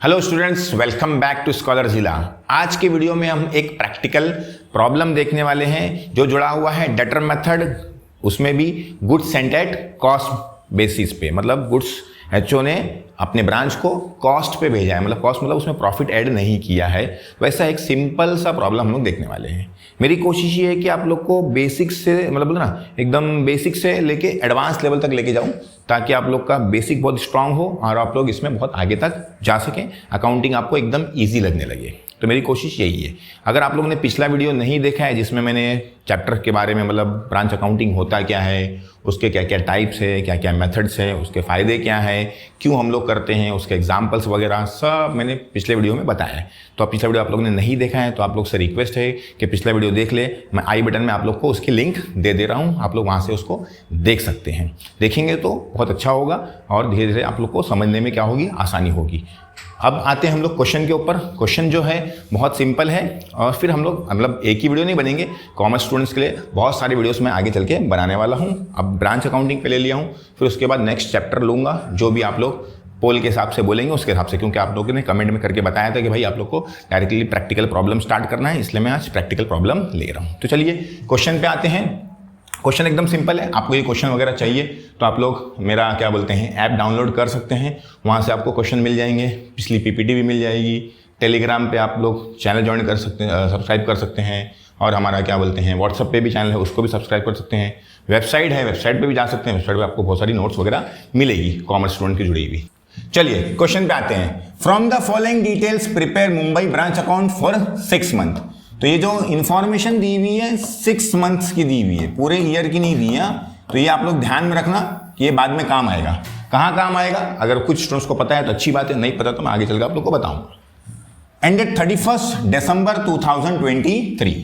Hello students, welcome back to scholar जिला। आज के वीडियो में हम एक प्रैक्टिकल प्रॉब्लम देखने वाले हैं जो जुड़ा हुआ है डेटर मेथड, उसमें भी goods Saint at cost basis पे। मतलब गुड्स एचओ ने अपने ब्रांच को कॉस्ट पे भेजा है, मतलब कॉस्ट मतलब उसमें प्रॉफिट ऐड नहीं किया है। वैसा एक सिंपल सा प्रॉब्लम हम लोग देखने वाले हैं। मेरी कोशिश ये है कि आप लोग को बेसिक से मतलब ना एकदम बेसिक से लेके एडवांस लेवल तक लेके जाऊं, ताकि आप लोग का बेसिक बहुत स्ट्रांग हो और आप लोग इसमें बहुत आगे तक जा सकें, अकाउंटिंग आपको एकदम ईजी लगने लगे। तो मेरी कोशिश यही है। अगर आप लोगों ने पिछला वीडियो नहीं देखा है जिसमें मैंने चैप्टर के बारे में मतलब ब्रांच अकाउंटिंग होता क्या है, उसके क्या क्या टाइप्स है, क्या क्या मेथड्स है, उसके फ़ायदे क्या है, क्यों हम लोग करते हैं, उसके एग्जाम्पल्स वगैरह सब मैंने पिछले वीडियो में बताया है। तो अब पिछला वीडियो आप लोगों ने नहीं देखा है तो आप लोग से रिक्वेस्ट है कि पिछला वीडियो देख ले। मैं आई बटन में आप लोग को उसकी लिंक दे दे रहा हूँ, आप लोग वहाँ से उसको देख सकते हैं। देखेंगे तो बहुत अच्छा होगा और धीरे धीरे आप लोग को समझने में क्या होगी, आसानी होगी। अब आते हैं हम लोग क्वेश्चन के ऊपर। क्वेश्चन जो है बहुत सिंपल है और फिर हम लोग मतलब एक ही वीडियो नहीं बनेंगे, कॉमर्स स्टूडेंट्स के लिए बहुत सारे वीडियोस मैं आगे चल के बनाने वाला हूं। अब ब्रांच अकाउंटिंग पे ले लिया हूं, फिर उसके बाद नेक्स्ट चैप्टर लूँगा, जो भी आप लोग पोल के हिसाब से बोलेंगे उसके हिसाब से, क्योंकि आप लोगों ने कमेंट में करके बताया था कि भाई आप लोग को डायरेक्टली प्रैक्टिकल प्रॉब्लम स्टार्ट करना है, इसलिए मैं आज प्रैक्टिकल प्रॉब्लम ले रहा हूँ। तो चलिए क्वेश्चन पे आते हैं। क्वेश्चन एकदम सिंपल है। आपको ये क्वेश्चन वगैरह चाहिए तो आप लोग मेरा क्या बोलते हैं ऐप डाउनलोड कर सकते हैं, वहाँ से आपको क्वेश्चन मिल जाएंगे, पिछली पीपीटी भी मिल जाएगी। टेलीग्राम पे आप लोग चैनल ज्वाइन कर सकते हैं, सब्सक्राइब कर सकते हैं, और हमारा क्या बोलते हैं व्हाट्सअप पे भी चैनल है, उसको भी सब्सक्राइब कर सकते हैं। वेबसाइट है, वेबसाइट पर भी जा सकते हैं, वेबसाइट पर आपको बहुत सारी नोट्स वगैरह मिलेगी कॉमर्स स्टूडेंट की जुड़ी हुई। चलिए क्वेश्चन पे आते हैं। From the following details prepare Mumbai branch account for 6 month. तो ये जो इन्फॉर्मेशन दी हुई है 6 मंथ्स की दी हुई है, पूरे ईयर की नहीं दी है। तो ये आप लोग ध्यान में रखना कि ये बाद में काम आएगा। कहाँ काम आएगा? अगर कुछ स्टूडेंट्स को पता है तो अच्छी बात है, नहीं पता तो मैं आगे चलकर आप लोग को बताऊंगा। Ended 31 December 2023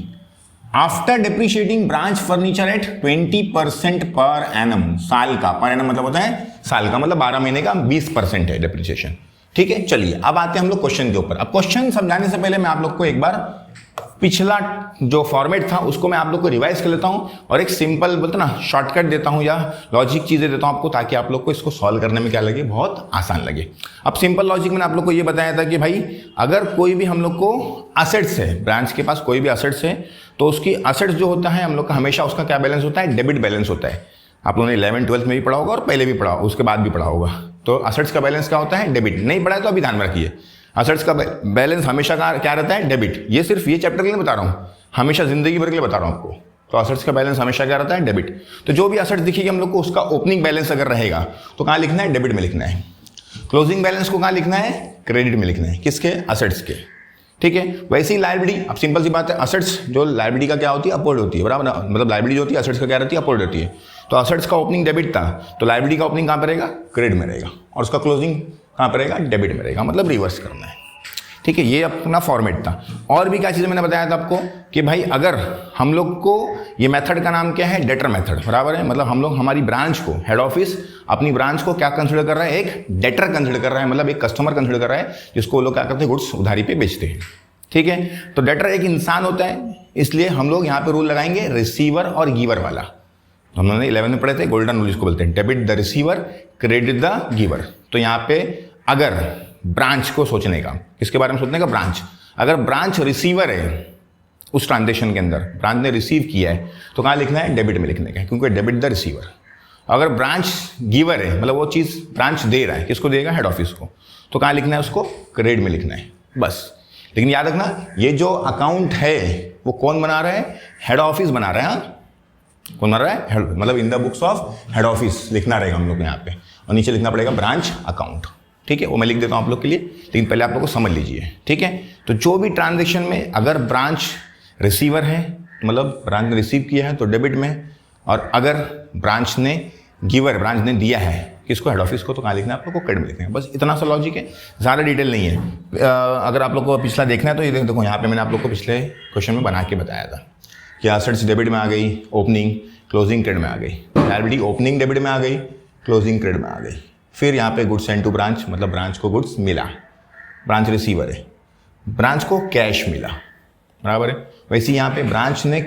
after depreciating branch furniture at 20% per annum. साल का पर एनम मतलब होता है साल का, मतलब 12 महीने का 20% है डिप्रिसिएशन। ठीक है, चलिए अब आते हैं हम लोग क्वेश्चन के ऊपर। अब क्वेश्चन समझाने से पहले मैं आप लोग को एक बार पिछला जो फॉर्मेट था उसको मैं आप लोग को रिवाइज कर लेता हूं और एक सिंपल बोलते ना शॉर्टकट देता हूं या लॉजिक चीजें देता हूं आपको, ताकि आप लोग को इसको सॉल्व करने में क्या लगे, बहुत आसान लगे। अब सिंपल लॉजिक मैंने आप लोग को ये बताया था कि भाई अगर कोई भी हम लोग को असेट्स है, ब्रांच के पास कोई भी असेट्स है, तो उसकी असेट्स जो होता है हम लोग का हमेशा उसका क्या बैलेंस होता है, डेबिट बैलेंस होता है। आप लोगों ने 11th-12th में भी पढ़ा होगा और पहले भी पढ़ा, उसके बाद भी पढ़ा होगा। तो असेट्स का बैलेंस क्या होता है, डेबिट। नहीं पढ़ा है तो अभी ध्यान में रखिए, असेट्स का बैलेंस हमेशा क्या रहता है, डेबिट। ये सिर्फ ये चैप्टर के लिए बता रहा हूँ, हमेशा जिंदगी भर के लिए बता रहा हूँ आपको। तो असेट्स का बैलेंस हमेशा क्या रहता है, डेबिट। तो जो भी असेट्स दिखेगी हम लोग को उसका ओपनिंग बैलेंस अगर रहेगा तो कहाँ लिखना है, डेबिट में लिखना है। क्लोजिंग बैलेंस को कहाँ लिखना है, क्रेडिट में लिखना है। किसके, असेट्स के। ठीक है, वैसे ही लायबिलिटी, अब सिंपल सी बात है, असेट्स जो लायबिलिटी का क्या होती है, अपवर्ड होती है, बराबर ना। मतलब लायबिलिटी जो होती है असेट्स का क्या रहती है, अपवर्ड होती है। तो असेट्स का ओपनिंग डेबिट था तो लायबिलिटी का ओपनिंग कहाँ पर रहेगा, क्रेडिट में रहेगा, और उसका क्लोजिंग कहाँ पर रहेगा, डेबिट में रहेगा। मतलब रिवर्स करना है। ठीक है, ये अपना फॉर्मेट था। और भी क्या चीज़ें मैंने बताया था आपको कि भाई अगर हम लोग को ये मेथड का नाम क्या है, डेटर मेथड, बराबर है। मतलब हम लोग हमारी ब्रांच को, हेड ऑफिस अपनी ब्रांच को क्या कंसिडर कर रहा है, एक डेटर कंसिडर कर रहा है, मतलब एक कस्टमर कंसिडर कर रहा है जिसको वो लोग क्या करते हैं, गुड्स उधारी पे बेचते हैं। ठीक है, तो डेटर एक इंसान होता है, इसलिए हम लोग यहाँ पे रूल लगाएंगे रिसीवर और गिवर वाला। तो हम लोगों ने 11 में पढ़े थे, गोल्डन रूल जिसको बोलते हैं, debit the receiver, credit the giver. तो यहाँ पे अगर ब्रांच को सोचने का, किसके बारे में सोचने का, ब्रांच। अगर ब्रांच रिसीवर है उस ट्रांजेक्शन के अंदर, ब्रांच ने रिसीव किया है तो कहाँ लिखना है, डेबिट में लिखने का है, क्योंकि डेबिट द रिसीवर। अगर ब्रांच गिवर है, मतलब वो चीज़ ब्रांच दे रहा है, किसको देगा, हेड ऑफिस को, तो कहाँ लिखना है, उसको क्रेडिट में लिखना है, बस। लेकिन याद रखना ये जो अकाउंट है वो कौन बना रहा है, हेड ऑफिस बना रहा है। हाँ, कौन बना रहा है, मतलब in the books of head office लिखना रहेगा हम लोग यहाँ पे, और नीचे लिखना पड़ेगा ब्रांच अकाउंट। ठीक है, वो मैं लिख देता हूँ आप लोग के लिए, लेकिन पहले आप लोग को समझ लीजिए। ठीक है, तो जो भी ट्रांजेक्शन में अगर ब्रांच रिसीवर है, मतलब ब्रांच ने रिसीव किया है तो डेबिट में, और अगर ब्रांच ने गिवर, ब्रांच ने दिया है किसको, हेड ऑफिस को, तो कहाँ लिखना है, आप लोग को क्रेडिट में लिखना है। बस इतना सा लॉजिक है, ज़्यादा डिटेल नहीं है। अगर आप लोग को पिछला देखना है तो ये देखो, यहाँ पे मैंने आप लोग को पिछले क्वेश्चन में बना के बताया था कि असेट्स डेबिट में आ गई, ओपनिंग, क्लोजिंग क्रेडिट में आ गई, लायबिलिटी ओपनिंग डेबिट में आ गई, क्लोजिंग क्रेडिट में आ गई। फिर यहाँ पे गुड्स सेंट टू ब्रांच, मतलब ब्रांच को गुड्स मिला, ब्रांच रिसीवर है, ब्रांच को कैश मिला, बराबर है। वैसे यहाँ पे ब्रांच ने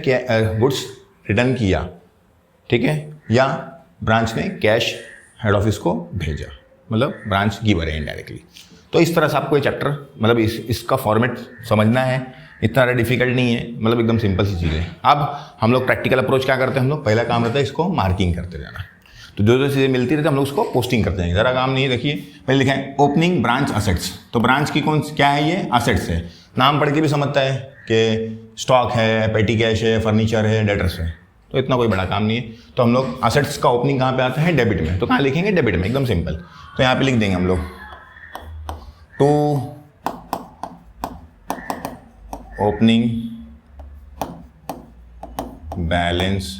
गुड्स रिटर्न किया, ठीक है, या ब्रांच ने कैश हेड ऑफिस को भेजा, मतलब ब्रांच गिवर है इनडायरेक्टली। तो इस तरह से आपको ये चैप्टर मतलब इसका फॉर्मेट समझना है, इतना डिफिकल्ट नहीं है, मतलब एकदम सिंपल सी चीज़ है। अब हम लोग प्रैक्टिकल अप्रोच क्या करते हैं, हम लोग पहला काम रहता है इसको मार्किंग करते जाना। तो जो जो चीज़ें मिलती रहती है हम लोग उसको पोस्टिंग करते हैं। ज़रा काम नहीं है, देखिए पहले लिखा है ओपनिंग ब्रांच असेट्स। तो ब्रांच की क्या है, ये असेट्स है। नाम पढ़ के भी समझता है कि स्टॉक है, पेटी कैश है, फर्नीचर है, डेटर्स है, तो इतना कोई बड़ा काम नहीं है। तो हम लोग असेट्स का ओपनिंग कहाँ पे आता है, डेबिट में। तो कहाँ लिखेंगे, डेबिट में, एकदम सिंपल। तो यहाँ पे लिख देंगे हम लोग to opening balance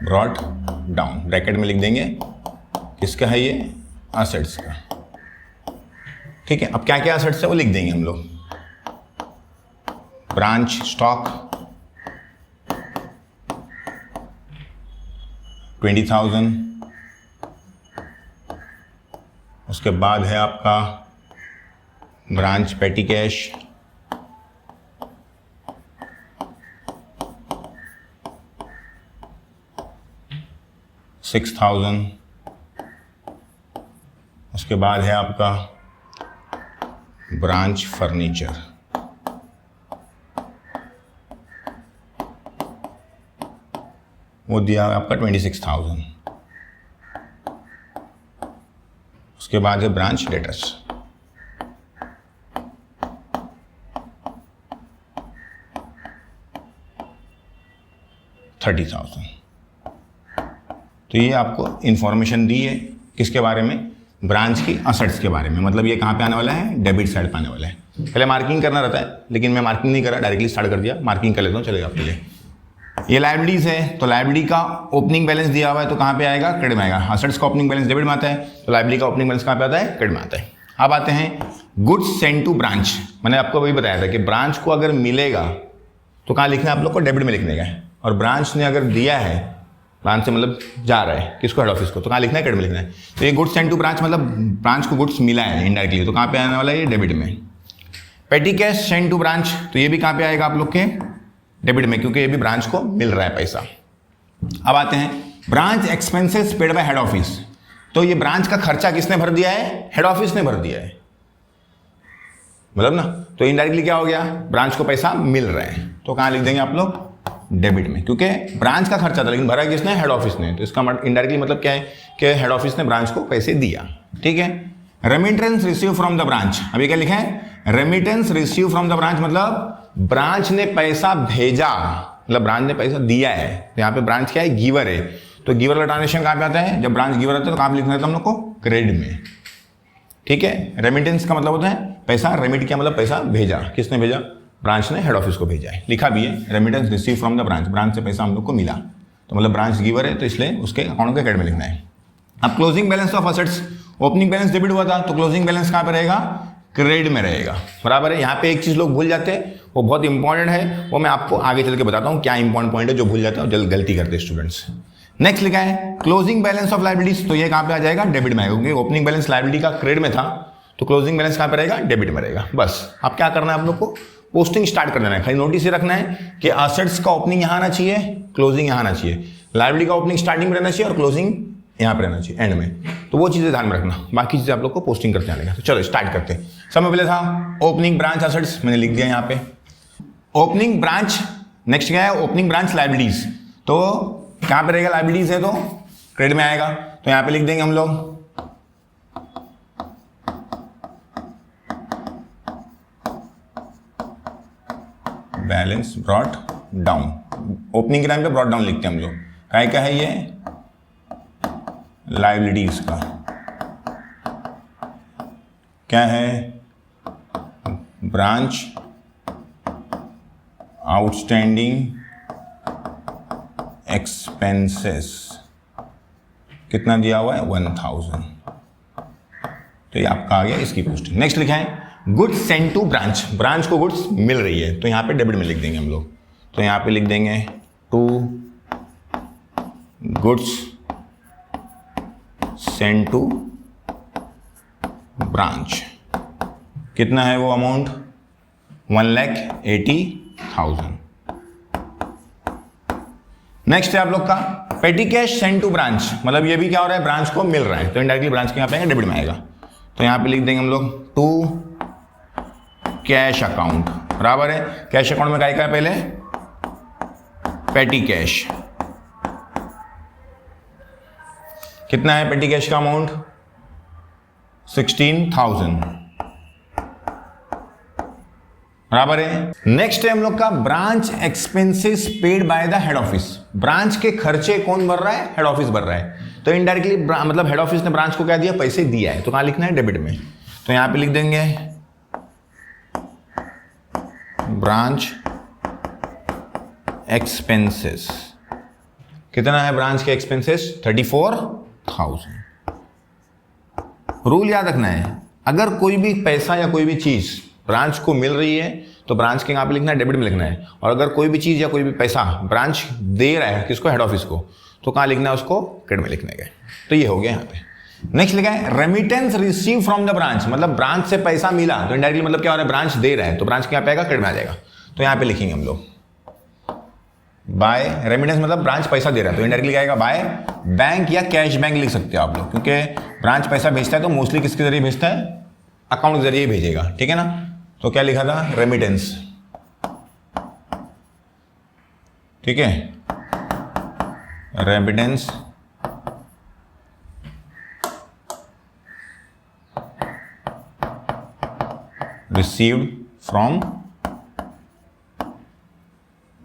brought down, bracket में लिख देंगे किसका है ये, असेट्स का। ठीक है, अब क्या क्या असेट्स है वो लिख देंगे हम लोग। ब्रांच स्टॉक 20,000, उसके बाद है आपका ब्रांच पेटी कैश 6,000, उसके बाद है आपका ब्रांच फर्नीचर वो दिया है आपका 26,000, उसके बाद है ब्रांच डेटर्स 30,000। तो ये आपको इंफॉर्मेशन दी है किसके बारे में, ब्रांच की असेट्स के बारे में। मतलब ये कहाँ पे आने वाला है, डेबिट साइड पे आने वाला है। पहले मार्किंग करना रहता है, लेकिन मैं मार्किंग नहीं करा, डायरेक्टली स्टार्ट कर दिया। मार्किंग कर लेता हूँ, चलेगा आपके लिए। ये लायबिलिटीज है, तो लायबिलिटी का ओपनिंग बैलेंस दिया हुआ है, तो कहाँ पे आएगा, क्रेडिट में आएगा। असेट्स का ओपनिंग बैलेंस डेबिट में आता है, तो लायबिलिटी का ओपनिंग बैलेंस कहाँ पे आता है, क्रेडिट में आता है। अब आते हैं गुड्स सेंड टू ब्रांच। मैंने आपको अभी बताया था कि ब्रांच को अगर मिलेगा तो कहाँ लिखना है आप लोग को, डेबिट में लिखने का है। और ब्रांच ने अगर दिया है, ब्रांच से मतलब जा रहा है किसको, हेड ऑफिस को, तो कहाँ लिखना है, क्रेडिट में लिखना है। तो ये गुड्स सेंड टू ब्रांच मतलब ब्रांच को गुड्स मिला है इनडायरेक्टली, तो कहाँ पे आने वाला है, ये डेबिट में। पेटी कैश सेंड टू ब्रांच, तो ये भी कहाँ पे आएगा आप लोग के, डेबिट में, क्योंकि ये भी ब्रांच को मिल रहा है पैसा। अब आते हैं branch expenses paid by head office. तो ये ब्रांच का खर्चा किसने भर दिया है, हेड ऑफिस ने भर दिया है, मतलब ना। तो इनडायरेक्टली क्या हो गया, ब्रांच को पैसा मिल रहा है, तो कहाँ लिख देंगे आप लोग, डेबिट में, क्योंकि ब्रांच का खर्चा था लेकिन भरा किसने, हेड ऑफिस ने। तो इसका इनडायरेक्टली मतलब क्या है कि हेड ऑफिस ने ब्रांच को पैसे दिया। ठीक है, remittance receive from the branch. अभी क्या लिखा है, remittance receive from the branch, मतलब ब्रांच ने पैसा भेजा, मतलब ब्रांच ने पैसा दिया है। तो यहाँ पे ब्रांच क्या है, गिवर है। तो गिवर का ट्रांजेक्शन कहाँ पे आता है, जब ब्रांच गिवर आता है तो कहाँ पे लिखना था हम लोग को, क्रेडिट में। ठीक है, रेमिटेंस का मतलब होता है पैसा, रेमिट क्या मतलब पैसा भेजा, किसने भेजा, ब्रांच ने हेड ऑफिस को भेजा है। लिखा भी है remittance receive from the branch, branch से पैसा हम लोग को मिला, तो मतलब ब्रांच गिवर है, तो इसलिए उसके अकाउंट के क्रेडिट में लिखना है। अब closing balance of assets, opening balance debit हुआ था, तो क्लोजिंग बैलेंस कहाँ पे रहेगा, क्रेडिट में रहेगा, बराबर है। यहाँ पे एक चीज लोग भूल जाते हैं, वो बहुत इंपॉर्टेंट है, वो मैं आपको आगे चल के बताता हूँ क्या इंपॉर्टेंट पॉइंट है जो भूल जाता है और जल्द गलती करते हैं स्टूडेंट्स। नेक्स्ट लिखा है क्लोजिंग बैलेंस ऑफ लायबिलिटीज, तो ये कहाँ पे आ जाएगा, डेबिट में आएगा, क्योंकि ओपनिंग बैलेंस लायबिलिटी का क्रेडिट में था, तो क्लोजिंग बैलेंस कहाँ पे रहेगा, डेबिट में रहेगा। बस अब क्या करना है आप लोग को, पोस्टिंग स्टार्ट कर देना है। खाली नोटिस ये रखना है कि असेट्स का ओपनिंग यहाँ आना चाहिए, क्लोजिंग यहाँ आना चाहिए, लायबिलिटी का ओपनिंग स्टार्टिंग में रहना चाहिए और क्लोजिंग यहाँ पे रहना चाहिए एंड में। तो वो चीज़ें ध्यान में रखना, बाकी चीज़ें आप लोग को पोस्टिंग करते जाने का। तो चलो स्टार्ट करते हैं। सबसे पहले था ओपनिंग ब्रांच असेट्स, मैंने लिख दिया यहाँ पे ओपनिंग ब्रांच। नेक्स्ट क्या है, ओपनिंग ब्रांच लायबिलिटीज, तो कहाँ पे रहेगा, लायबिलिटीज है तो क्रेडिट में आएगा, तो यहाँ पे लिख देंगे हम लोग बैलेंस ब्रॉट डाउन। ओपनिंग के टाइम पे ब्रॉट डाउन लिखते हैं हम लोग, क्या है ये, लायबिलिटीज का क्या है, ब्रांच आउटस्टैंडिंग एक्सपेंसेस, कितना दिया हुआ है, 1,000। तो ये आपका आ गया इसकी पोस्टिंग। नेक्स्ट लिखा है goods send to branch, branch को गुड्स मिल रही है, तो यहाँ पे डेबिट में लिख देंगे हम लोग। तो यहाँ पे लिख देंगे to goods send to branch, कितना है वो अमाउंट, 1,80,000। नेक्स्ट है आप लोग का पेटी कैश सेंड टू ब्रांच, मतलब ये भी क्या हो रहा है, ब्रांच को मिल रहा है, तो इनडायरेक्टली ब्रांच के यहाँ पे डेबिट में आएगा। तो यहाँ पे लिख देंगे हम लोग टू कैश अकाउंट, बराबर है। कैश अकाउंट में क्या है पहले, पेटी कैश। कितना है पेटी कैश का अमाउंट, 16,000, बराबर है। नेक्स्ट है हम लोग का branch expenses paid by the head office. Branch के खर्चे कौन भर रहा है, हेड ऑफिस भर रहा है। तो इनडायरेक्टली मतलब हेड ऑफिस ने ब्रांच को क्या दिया, पैसे दिया है। तो कहां लिखना है, डेबिट में। तो यहां पे लिख देंगे ब्रांच एक्सपेंसेस। कितना है ब्रांच के एक्सपेंसेस, 34,000। रूल याद रखना है, अगर कोई भी पैसा या कोई भी चीज ब्रांच को मिल रही है तो ब्रांच के यहां पे लिखना है, डेबिट में लिखना है। और अगर कोई भी चीज या कोई भी पैसा ब्रांच दे रहा है किसको, हेड ऑफिस को, तो कहां लिखना है, उसको क्रेडिट में लिखने का। तो ये हो गया यहाँ पे। नेक्स्ट लिखा है remittance receive from the branch, मतलब ब्रांच से पैसा मिला तो इनडायरेक्टली मतलब क्या हो रहा है, ब्रांच दे रहा है तो ब्रांच के यहाँ पे आएगा, क्रेडिट में आ जाएगा। तो यहाँ पे लिखेंगे हम लोग बाय रेमिटेंस, मतलब ब्रांच पैसा दे रहा है तो इनडायरेक्टली आएगा बाय बैंक या कैश बैंक लिख सकते हो आप लोग, क्योंकि ब्रांच पैसा भेजता है तो मोस्टली किसके जरिए भेजता है, अकाउंट के जरिए भेजेगा, ठीक है ना। तो क्या लिखा था, रेमिटेंस, ठीक है, रेमिटेंस रिसीव्ड फ्रॉम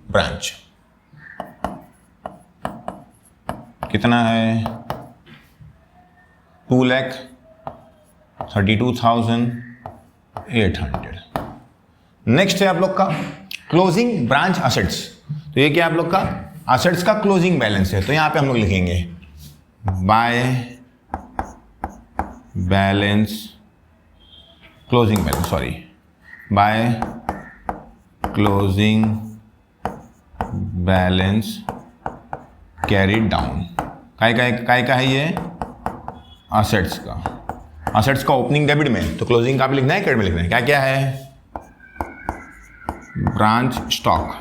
ब्रांच। कितना है, 2,32,800। नेक्स्ट है आप लोग का क्लोजिंग ब्रांच असेट्स। तो ये क्या है आप लोग का, असेट्स का क्लोजिंग बैलेंस है। तो यहां पे हम लोग लिखेंगे by balance, closing balance, sorry, by closing balance carried down. काय का है ये, असेट्स का। असेट्स का ओपनिंग डेबिट में, तो क्लोजिंग का भी लिखना है, क्रेडिट में लिखना है। क्या क्या है, ब्रांच स्टॉक।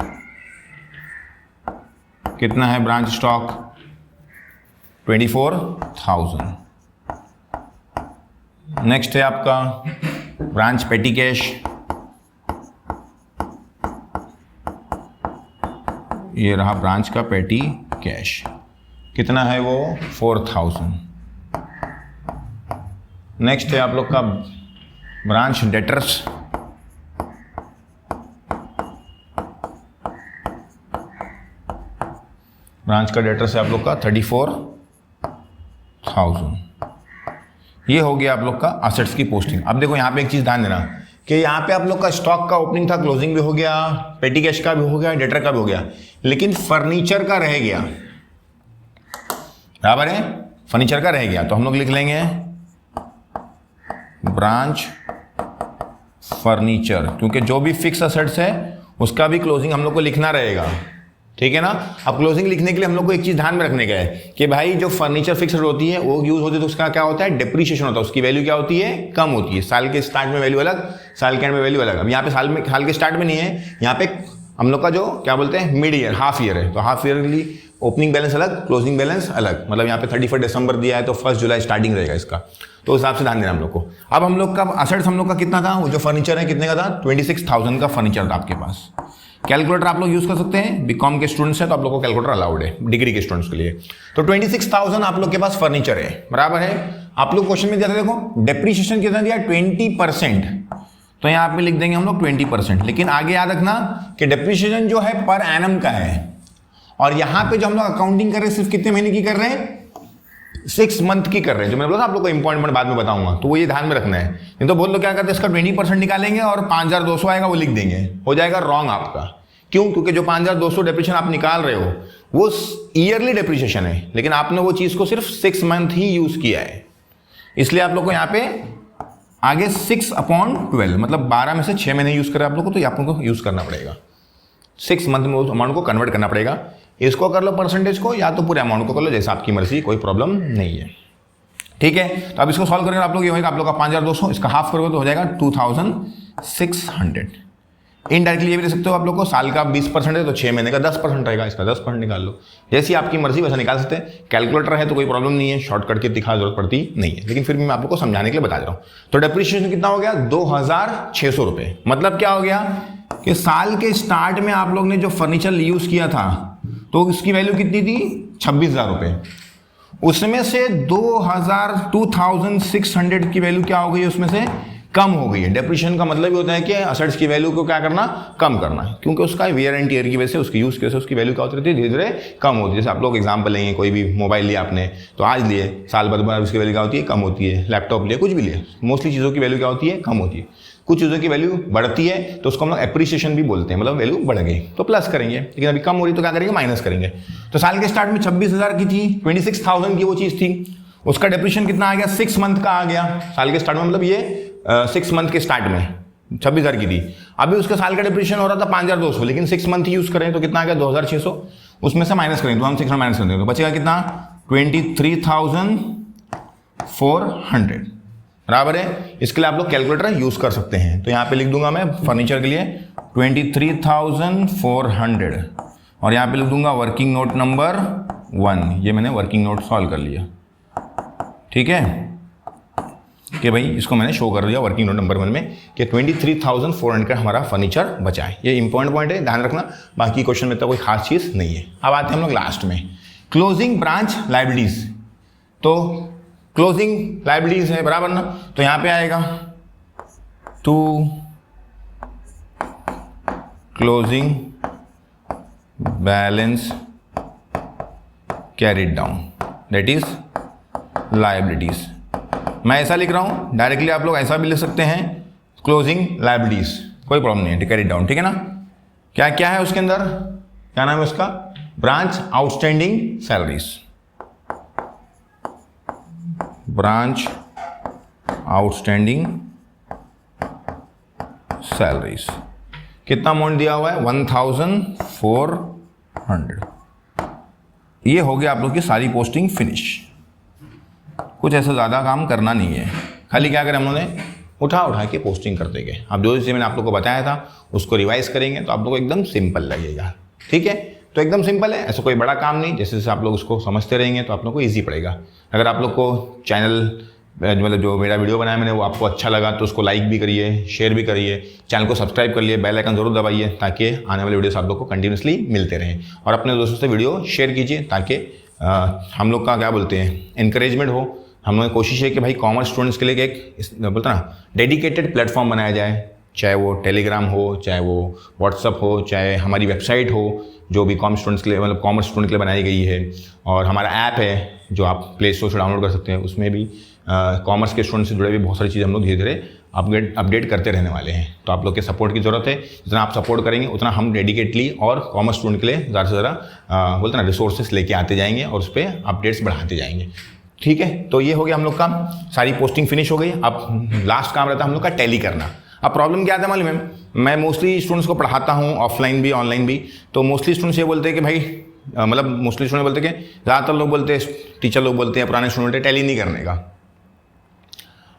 कितना है ब्रांच स्टॉक, 24,000। नेक्स्ट है आपका ब्रांच पेटी कैश। ये रहा ब्रांच का पेटी कैश। कितना है वो, 4,000। नेक्स्ट है आप लोग का ब्रांच डेटर्स। ब्रांच का डेटर्स है आप लोग का 34,000। ये हो गया आप लोग का असेट्स की पोस्टिंग। अब देखो यहाँ पे एक चीज ध्यान देना कि यहाँ पे आप लोग का स्टॉक का ओपनिंग था, क्लोजिंग भी हो गया, पेटी कैश का भी हो गया, डेटर का भी हो गया, लेकिन फर्नीचर का रह गया, बराबर है, फर्नीचर का रह गया। तो हम लोग लिख लेंगे ब्रांच फर्नीचर, क्योंकि जो भी फिक्स असेट्स है उसका भी क्लोजिंग हम लोग को लिखना रहेगा, ठीक है ना। अब क्लोजिंग लिखने के लिए हम लोग को एक चीज ध्यान में रखने का है कि भाई जो फर्नीचर फिक्स होती है वो यूज होती है तो उसका क्या होता है, डिप्रिशिएशन होता है, उसकी वैल्यू क्या होती है, कम होती है। साल के स्टार्ट में वैल्यू अलग, साल के एंड में वैल्यू अलग। अब यहाँ पे साल के स्टार्ट में नहीं है, यहाँ पे हम लोग का जो क्या बोलते हैं मिड ईयर, हाफ ईयर है, तो हाफ ईयरली ओपनिंग बैलेंस अलग, क्लोजिंग बैलेंस अलग। मतलब यहाँ पे 31 दिसंबर दिया है तो 1 जुलाई स्टार्टिंग रहेगा इसका, तो उस हिसाब से ध्यान देना हम लोग को। अब हम लोग का असेट्स हम लोग का कितना था, वो जो फर्नीचर है कितने का था, 26,000 का फर्नीचर था आपके पास। कैलकुलेटर आप लोग यूज कर सकते हैं, बीकॉम के स्टूडेंट्स हैं तो आप लोग को कैलकुलेटर अलाउड है डिग्री के स्टूडेंट्स के लिए। तो 26,000 आप लोग के पास फर्नीचर है, बराबर है। आप लोग क्वेश्चन में दिया था, देखो डेप्रीशिएशन कितना दिया, 20%, तो यहाँ पे लिख देंगे हम लोग 20%। लेकिन आगे याद रखना कि डेप्रीशिएशन जो है पर एनम का है, और यहाँ पे जो हम लोग अकाउंटिंग कर रहे हैं सिर्फ कितने महीने की कर रहे हैं, 6 मंथ की कर रहे हैं। जो मैंने बोला आप लोग को इंपॉर्टेंट बाद में बताऊंगा, तो वो ये ध्यान में रखना है। नहीं तो बहुत लोग क्या करते हैं, इसका 20% निकालेंगे और 5,200 आएगा वो लिख देंगे, हो जाएगा रॉन्ग आपका। क्यों, क्योंकि जो 5,200 डेप्रिसिएशन आप निकाल रहे हो वो ईयरली डेप्रिसिएशन है, लेकिन आपने वो चीज को सिर्फ 6 मंथ ही यूज किया है, इसलिए आप लोग को यहाँ पे आगे 6/12 मतलब 12 में से 6 महीने यूज करें आप लोग को, तो आप लोग को यूज करना पड़ेगा, 6 मंथ में उस अमाउंट को कन्वर्ट करना पड़ेगा। इसको कर लो परसेंटेज को, या तो पूरे अमाउंट को कर लो, जैसा आपकी मर्जी, कोई प्रॉब्लम नहीं है, ठीक है। तो अब इसको सॉल्व करेंगे आप लोग, ये होगा आप लोग का 5,200, इसका हाफ करोगे तो हो जाएगा 2,600। इनडायरेक्टली ये भी दे सकते हो आप लोग को, साल का 20% है तो 6 महीने का 10% रहेगा, इसका 10% निकाल लो। जैसी आपकी मर्जी वैसा निकाल सकते हैं। कैलकुलेटर है तो कोई प्रॉब्लम नहीं है, शॉर्टकट की दिखा जरूरत पड़ती नहीं है, लेकिन फिर भी मैं आप लोग को समझाने के लिए बता दे रहा हूँ। तो डेप्रिसिएशन कितना हो गया, 2600 रुपये। मतलब क्या हो गया कि साल के स्टार्ट में आप लोग ने जो फर्नीचर यूज किया था तो उसकी वैल्यू कितनी थी, 26,000 रुपये। उसमें से 2600 की वैल्यू क्या हो गई, उसमें से कम हो गई है। डेप्रिसिएशन का मतलब ये होता है कि असेट्स की वैल्यू को क्या करना, कम करना है, क्योंकि उसका वेयर एंड टियर की वजह से, उसकी यूज की वजह से उसकी वैल्यू क्या होती रहती है, धीरे धीरे कम होती है। जैसे आप लोग एग्जांपल लेंगे, कोई भी मोबाइल लिया आपने तो आज लिए, साल बाद उसकी वैल्यू क्या होती है, कम होती है। लैपटॉप लिए, कुछ भी लिए, मोस्टली चीज़ों की वैल्यू क्या होती है, कम होती है। कुछ चीज़ों की वैल्यू बढ़ती है तो उसको हम लोग एप्रिसिएशन भी बोलते हैं, मतलब वैल्यू बढ़ गई तो प्लस करेंगे, लेकिन अभी कम हो रही तो क्या करेंगे, माइनस करेंगे। तो साल के स्टार्ट में 26,000 की थी, 26,000 की वो चीज़ थी, उसका डेप्रिसिएशन कितना आ गया, 6 मंथ का आ गया साल के स्टार्ट में, मतलब ये 6 मंथ के स्टार्ट में 26,000 की थी। अभी उसके साल का डिप्रिसिएशन हो रहा था 5,200, लेकिन 6 मंथ ही यूज करें तो कितना आ गया, 2,600। उसमें से माइनस करेंगे तो हम 600 माइनस कर देंगे तो बचेगा कितना, 23,400 बराबर है। इसके लिए आप लोग कैलकुलेटर यूज कर सकते हैं। तो यहाँ पे लिख दूंगा मैं फर्नीचर के लिए 23,400 और यहाँ पे लिख दूंगा वर्किंग नोट नंबर 1। ये मैंने वर्किंग नोट सॉल्व कर लिया, ठीक है, कि भाई इसको मैंने शो कर दिया वर्किंग नोट नंबर 1 में कि 23,400 का हमारा फर्नीचर बचा है। ये इंपॉर्टेंट पॉइंट है, ध्यान रखना। बाकी क्वेश्चन में तो कोई खास चीज़ नहीं है। अब आते हैं हम लोग लास्ट में, क्लोजिंग ब्रांच लायबिलिटीज। तो क्लोजिंग लायबिलिटीज है बराबर ना, तो यहाँ पे आएगा to closing balance carried down, that is liabilities. मैं ऐसा लिख रहा हूं, डायरेक्टली आप लोग ऐसा भी लिख सकते हैं, क्लोजिंग लायबिलिटीज, कोई प्रॉब्लम नहीं है, कैरिड डाउन, ठीक है ना। क्या क्या है उसके अंदर, क्या नाम है उसका, branch outstanding salaries, branch outstanding salaries. कितना अमाउंट दिया हुआ है, 1,400। ये हो गया आप लोग की सारी पोस्टिंग फिनिश। कुछ ऐसा ज़्यादा काम करना नहीं है, खाली क्या करें हम लोगों ने, उठा के पोस्टिंग करते गए। अब जो चीज़ मैंने आप लोग को बताया था उसको रिवाइज करेंगे तो आप लोग को एकदम सिंपल लगेगा, ठीक है। तो एकदम सिंपल है, ऐसा कोई बड़ा काम नहीं। जैसे जैसे आप लोग उसको समझते रहेंगे तो आप लोग को ईजी पड़ेगा। अगर आप लोग को चैनल मतलब जो मेरा वीडियो बनाया मैंने वो आपको अच्छा लगा तो उसको लाइक भी करिए, शेयर भी करिए, चैनल को सब्सक्राइब कर लिए, बेल आइकन जरूर दबाइए ताकि आने वाले वीडियोस आप लोग को कंटिन्यूसली मिलते रहें। और अपने दोस्तों से वीडियो शेयर कीजिए ताकि हम लोग का क्या बोलते हैं, इनकरेजमेंट हो। हम लोग कोशिश है कि भाई कॉमर्स स्टूडेंट्स के लिए एक बोलते ना डेडिकेटेड प्लेटफॉर्म बनाया जाए, चाहे वो टेलीग्राम हो, चाहे वो व्हाट्सअप हो, चाहे हमारी वेबसाइट हो, जो भी कॉमर्स स्टूडेंट्स के लिए मतलब कॉमर्स स्टूडेंट के लिए बनाई गई है। और हमारा ऐप है जो आप प्ले स्टोर से डाउनलोड कर सकते हैं, उसमें भी कॉमर्स के स्टूडेंट से जुड़े हुए बहुत सारी चीज़ें हम लोग धीरे धीरे अपडेट करते रहने वाले हैं। तो आप लोग के सपोर्ट की ज़रूरत है। जितना आप सपोर्ट करेंगे उतना हम डेडिकेटली और कॉमर्स स्टूडेंट के लिए ज़्यादा से ज़्यादा बोलते ना रिसोर्सेस लेके आते जाएंगे और उस पर अपडेट्स बढ़ाते जाएंगे, ठीक है। तो ये हो गया हम लोग का, सारी पोस्टिंग फिनिश हो गई। अब लास्ट काम रहता है हम लोग का टैली करना। अब प्रॉब्लम क्या आता है मालूम है, मैं मोस्टली स्टूडेंट्स को पढ़ाता हूँ ऑफलाइन भी ऑनलाइन भी। तो मोस्टली स्टूडेंट्स ये बोलते हैं कि भाई मतलब मोस्टली स्टूडेंट बोलते हैं कि ज़्यादातर लोग बोलते हैं, टीचर लोग बोलते हैं, पुराने स्टूडेंट टैली नहीं करने का।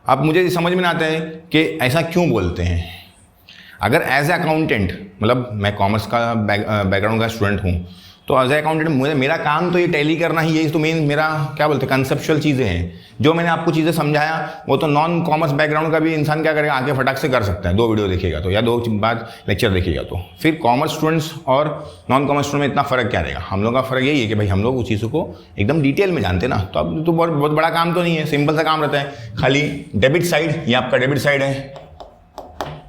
अब मुझे समझ में नहीं आता है कि ऐसा क्यों बोलते हैं। अगर एज ए अकाउंटेंट, मतलब मैं कॉमर्स का बैकग्राउंड का स्टूडेंट हूँ, तो एज ए अकाउंटेंट मेरा काम तो ये टैली करना ही, यही तो मेन मेरा क्या बोलते हैं कंसेप्चुअल चीज़ें हैं। जो मैंने आपको चीज़ें समझाया वो तो नॉन कॉमर्स बैकग्राउंड का भी इंसान क्या करेगा, आके फटाक से कर सकता है। 2 वीडियो देखिएगा तो या 2 बाद लेक्चर देखिएगा तो। फिर कॉमर्स स्टूडेंट्स और नॉन कॉमर्स स्टूडेंट में इतना फ़र्क क्या रहेगा। हम लोग का फ़र्क यही है कि भाई हम लोग उस चीज़ों को एकदम डिटेल में जानते हैं ना। तो अब तो बहुत बड़ा काम तो नहीं है, सिंपल सा काम रहता है। खाली डेबिट साइड, ये आपका डेबिट साइड है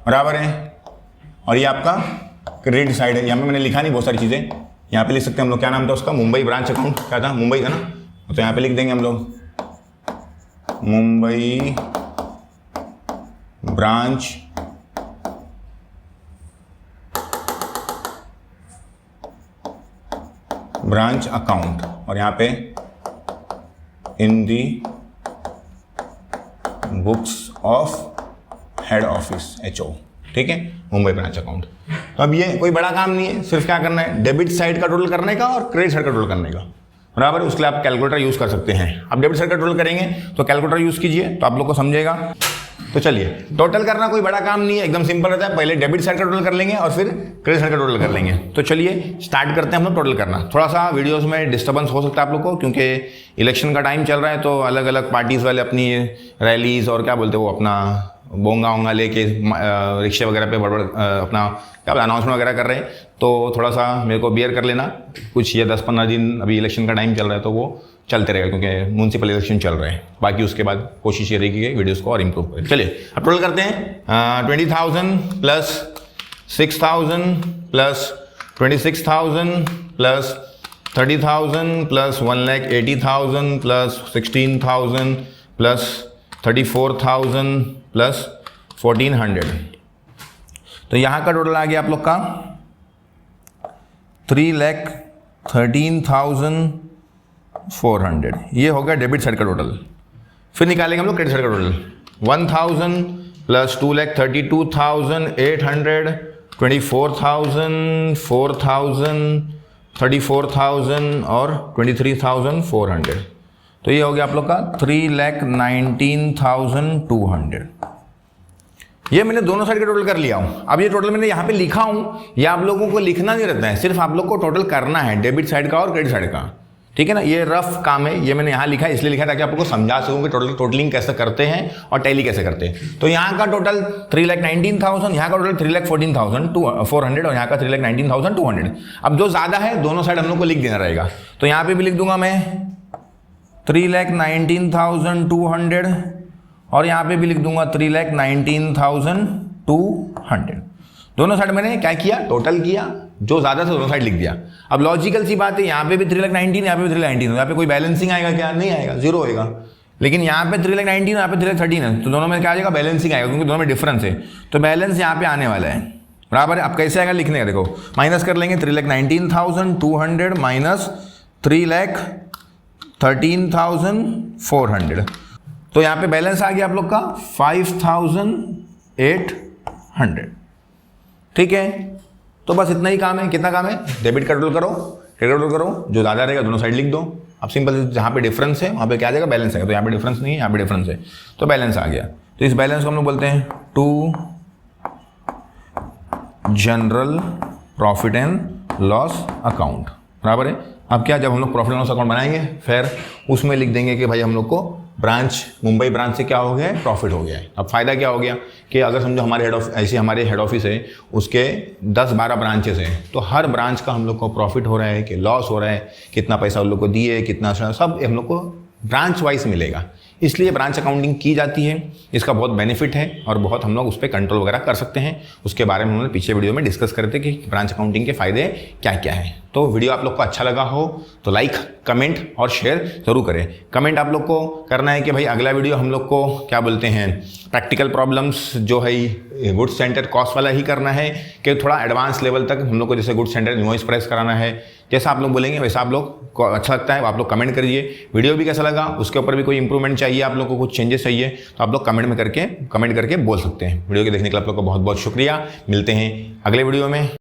बराबर है, और ये आपका क्रेडिट साइड है। यहाँ पे मैंने लिखा नहीं बहुत सारी चीज़ें, यहाँ पे लिख सकते हैं हम लोग। क्या नाम था उसका, मुंबई ब्रांच अकाउंट, क्या था, मुंबई था ना। तो यहाँ पे लिख देंगे हम लोग मुंबई ब्रांच अकाउंट, और यहाँ पे in the books of head office HO, ठीक है, मुंबई ब्रांच अकाउंट। तो अब ये कोई बड़ा काम नहीं है, सिर्फ क्या करना है, डेबिट साइड का टोटल करने का और क्रेडिट साइड का टोटल करने का बराबर। उसके लिए आप कैलकुलेटर यूज कर सकते हैं। आप डेबिट साइड का टोटल करेंगे तो कैलकुलेटर यूज कीजिए तो आप लोग को समझेगा। तो चलिए, टोटल करना कोई बड़ा काम नहीं है, एकदम सिंपल रहता है। पहले डेबिट साइड का टोटल कर लेंगे और फिर क्रेडिट साइड का टोटल कर लेंगे। तो चलिए स्टार्ट करते हैं हम लोग टोटल करना। थोड़ा सा वीडियोस में डिस्टर्बेंस हो सकता है आप लोग को, क्योंकि इलेक्शन का टाइम चल रहा है, तो अलग अलग पार्टीज़ वाले अपनी रैलीज और क्या बोलते हैं वो अपना बोंगा वोंगा लेके रिक्शे वगैरह पे बड़बड़ अपना क्या अनाउंसमेंट वगैरह कर रहे हैं। तो थोड़ा सा मेरे को बियर कर लेना, कुछ ये 10-15 दिन अभी इलेक्शन का टाइम चल रहा है तो वो चलते रहेगा, क्योंकि म्यूनसिपल इलेक्शन चल रहे हैं। बाकी उसके बाद कोशिश ये रहेगी कि वीडियोस को और इम्प्रूव करें। चलिए अब टोटल करते हैं। 20,000 plus 6,000 plus 26,000 plus 30,000 plus 1,80,000 plus 16,000 plus 34,000 plus 1,400। तो यहाँ का टोटल आ गया आप लोग का 3,13,400। ये हो गया डेबिट साइड का टोटल। फिर निकालेंगे हम लोग क्रेडिट साइड का टोटल। 1,000 प्लस 2,32,800, 24,000, 4,000, 34,000 और 23,400। तो ये हो गया आप लोग का 3,19,200। ये मैंने दोनों साइड का टोटल कर लिया हूँ। अब ये टोटल मैंने यहाँ पे लिखा हूँ, ये आप लोगों को लिखना नहीं रहता है, सिर्फ आप लोग को टोटल करना है डेबिट साइड का और क्रेडिट साइड का, ठीक है ना। ये रफ काम है, ये मैंने यहाँ लिखा है, इसलिए लिखा है ताकि आप लोग को समझा सकूँ कि टोटलिंग कैसे करते हैं और टैली कैसे करते हैं। तो यहाँ का टोटल 3,19,000, यहाँ का टोटल 3,14,400 और यहाँ का 3,19,200। अब जो ज़्यादा है दोनों साइड हम लोग को लिख देना रहेगा। तो यहाँ पे भी लिख दूंगा मैं 3,19,200 और यहाँ पे भी लिख दूंगा 3,19,200। दोनों साइड मैंने क्या किया, टोटल किया, जो ज़्यादा था दोनों साइड लिख दिया। अब लॉजिकल सी बात है, यहाँ पे भी 3,19,000, यहाँ पे भी 3,19,000, यहाँ पे कोई बैलेंसिंग आएगा क्या? नहीं आएगा, जीरो होएगा। लेकिन यहाँ पे 3,19,000, यहाँ पे 3,13,000 है, तो दोनों में क्या आ जाएगा? बैलेंसिंग आएगा, क्योंकि दोनों में डिफरेंस है। तो बैलेंस यहाँ पे आने वाला है, बराबर है। अब कैसे आएगा लिखने का, देखो माइनस कर लेंगे 3,19,200 माइनस 3,13,400। तो यहाँ पे बैलेंस आ गया आप लोग का 5,800, ठीक है। तो बस इतना ही काम है। कितना काम है? डेबिट का टोटल करो, क्रेडिट टोटल करो, जो ज़्यादा रहेगा दोनों साइड लिख दो। अब सिंपल, जहाँ पे डिफरेंस है वहाँ पे क्या आ जाएगा? बैलेंस आएगा। तो यहाँ पे डिफरेंस नहीं है, यहाँ पे डिफरेंस है, तो बैलेंस आ गया। तो इस बैलेंस को हम लोग बोलते हैं to general profit and loss account, बराबर है। अब क्या, जब हम लोग प्रॉफिट एंड लॉस अकाउंट बनाएंगे फिर उसमें लिख देंगे कि भाई हम लोग को ब्रांच, मुंबई ब्रांच से क्या हो गया है? प्रॉफिट हो गया है। अब फायदा क्या हो गया कि अगर समझो हमारे हमारे हेड ऑफिस है, उसके 10-12 ब्रांचेस हैं, तो हर ब्रांच का हम लोग को प्रॉफिट हो रहा है कि लॉस हो रहा है, कितना पैसा उन लोग को दिए, कितना, सब हम लोग को ब्रांच वाइज मिलेगा। इसलिए ब्रांच अकाउंटिंग की जाती है। इसका बहुत बेनिफिट है और बहुत हम लोग उस पर कंट्रोल वगैरह कर सकते हैं। उसके बारे में उन्होंने पीछे वीडियो में डिस्कस करते कि ब्रांच अकाउंटिंग के फायदे क्या क्या हैं। तो वीडियो आप लोग को अच्छा लगा हो तो लाइक, कमेंट और शेयर जरूर करें। कमेंट आप लोग को करना है कि भाई अगला वीडियो हम लोग को क्या बोलते हैं, प्रैक्टिकल प्रॉब्लम्स जो है गुड्स सेंटर कॉस्ट वाला ही करना है कि थोड़ा एडवांस लेवल तक हम लोग को, जैसे गुड्स सेंटर इनवॉइस प्राइस कराना है, जैसा आप लोग बोलेंगे वैसा आप लोग को अच्छा लगता है आप लोग कमेंट करिए। वीडियो भी कैसा लगा, उसके ऊपर भी कोई इंप्रूवमेंट चाहिए, आप लोग को कुछ चेंजेस चाहिए, तो आप लोग कमेंट करके बोल सकते हैं। वीडियो के देखने के लिए आप लोग को बहुत बहुत शुक्रिया। मिलते हैं अगले वीडियो में।